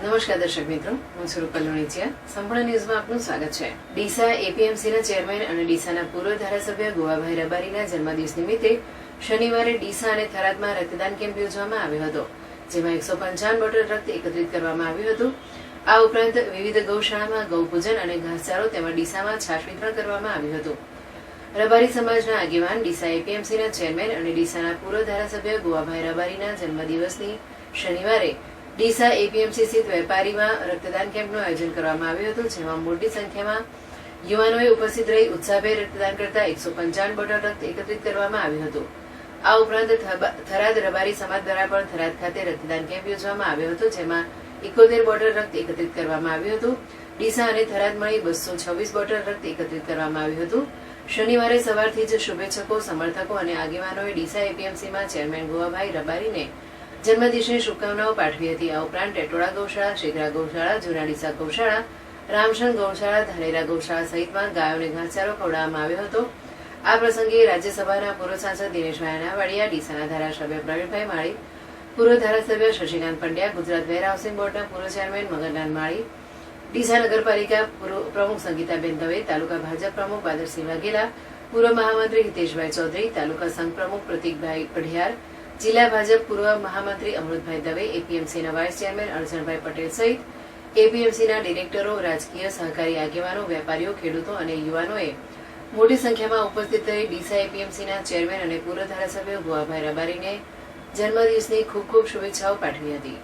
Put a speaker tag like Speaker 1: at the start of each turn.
Speaker 1: નમસ્કાર દર્શક મિત્રો, હું છું રૂપલ લોણીચિયા. સંપૂર્ણ ન્યૂઝમાં આપનું સ્વાગત છે. ડીસા એપીએમસીના ચેરમેન અને ડીસાના પૂર્વ ધારાસભ્ય ગોવાભાઈ રબારીના જન્મદિવસ નિમિત્તે શનિવારે ડીસા અને થરાદમાં રક્તદાન કેમ્પ યોજવામાં આવ્યો હતો, જેમાં 155 બોટલ રક્ત એકત્રિત કરવામાં આવ્યું હતું. આ ઉપરાંત વિવિધ ગૌશાળામાં ગૌપૂજન અને ઘાસચારો તેમજ ડીસામાં છાશ વિતરણ કરવામાં આવ્યું હતું. રબારી સમાજના આગેવાન, ડીસા એપીએમસીના ચેરમેન અને ડીસાના પૂર્વ ધારાસભ્ય ગોવાભાઈ રબારીના જન્મદિવસની શનિવારે ડીસા એપીએમસી સ્થિત વેપારીમાં રક્તદાન કેમ્પનું આયોજન કરવામાં આવ્યું હતું, જેમાં મોટી સંખ્યામાં યુવાનોએ ઉપસ્થિત રહી ઉત્સાહભેર રક્તદાન કરતા 155 બોટલ રક્ત એકત્રિત કરવામાં આવ્યું હતું. આ ઉપરાંત થરાદ રબારી સમાજ દ્વારા પણ થરાદ ખાતે રક્તદાન કેમ્પ યોજવામાં આવ્યો હતો, જેમાં 71 બોટલ રક્ત એકત્રિત કરવામાં આવ્યું હતું. ડીસા અને થરાદ મળી 226 બોટલ રક્ત એકત્રિત કરવામાં આવ્યું હતું. શનિવારે સવારથી જ શુભેચ્છકો, સમર્થકો અને આગેવાનોએ ડીસા એપીએમસીમાં ચેરમેન ગોવાભાઈ રબારીને જન્મદિવસની શુભકામનાઓ પાઠવી હતી. આ ઉપરાંટ ટેટોડા ગૌશાળા, શેગરા ગૌશાળા, જૂના ડીસા ગૌશાળા, રામસણ ગૌશાળા, ધાનેરા ગૌશાળા સહિતમાં ગાયોને ઘાસચારો ખવડાવવામાં આવ્યો હતો. આ પ્રસંગે રાજ્યસભાના પૂર્વ સાંસદ દિનેશભાઈ અનાવાડિયા, ડીસાના ધારાસભ્ય પ્રવીણભાઈ માળી, પૂર્વ ધારાસભ્ય શશિકાંત પંડ્યા, ગુજરાત વેર હાઉસિંગ બોર્ડના પૂર્વ ચેરમેન મગનલાલ માળી, ડીસા નગરપાલિકા પ્રમુખ સંગીતાબેન દવે, તાલુકા ભાજપ પ્રમુખ બાદરસિંહ વાઘેલા, પૂર્વ મહામંત્રી હિતેશભાઈ ચૌધરી, તાલુકા સંઘ પ્રમુખ પ્રતિકભાઈ પઢિયાર, જિલ્લા ભાજપ પૂર્વ મહામંત્રી અમૃતભાઈ દવે, એપીએમસીના વાઇસ ચેરમેન અર્જણભાઈ પટેલ સહિત એપીએમસીના ડિરેક્ટરો, રાજકીય સહકારી આગેવાનો, વેપારીઓ, ખેડૂતો અને યુવાનોએ મોટી સંખ્યામાં ઉપસ્થિત રહી ડીસા એપીએમસીના ચેરમેન અને પૂર્વ ધારાસભ્ય ગોવાભાઈ રબારીને જન્મદિવસની ખૂબ ખૂબ શુભેચ્છાઓ પાઠવી હતી.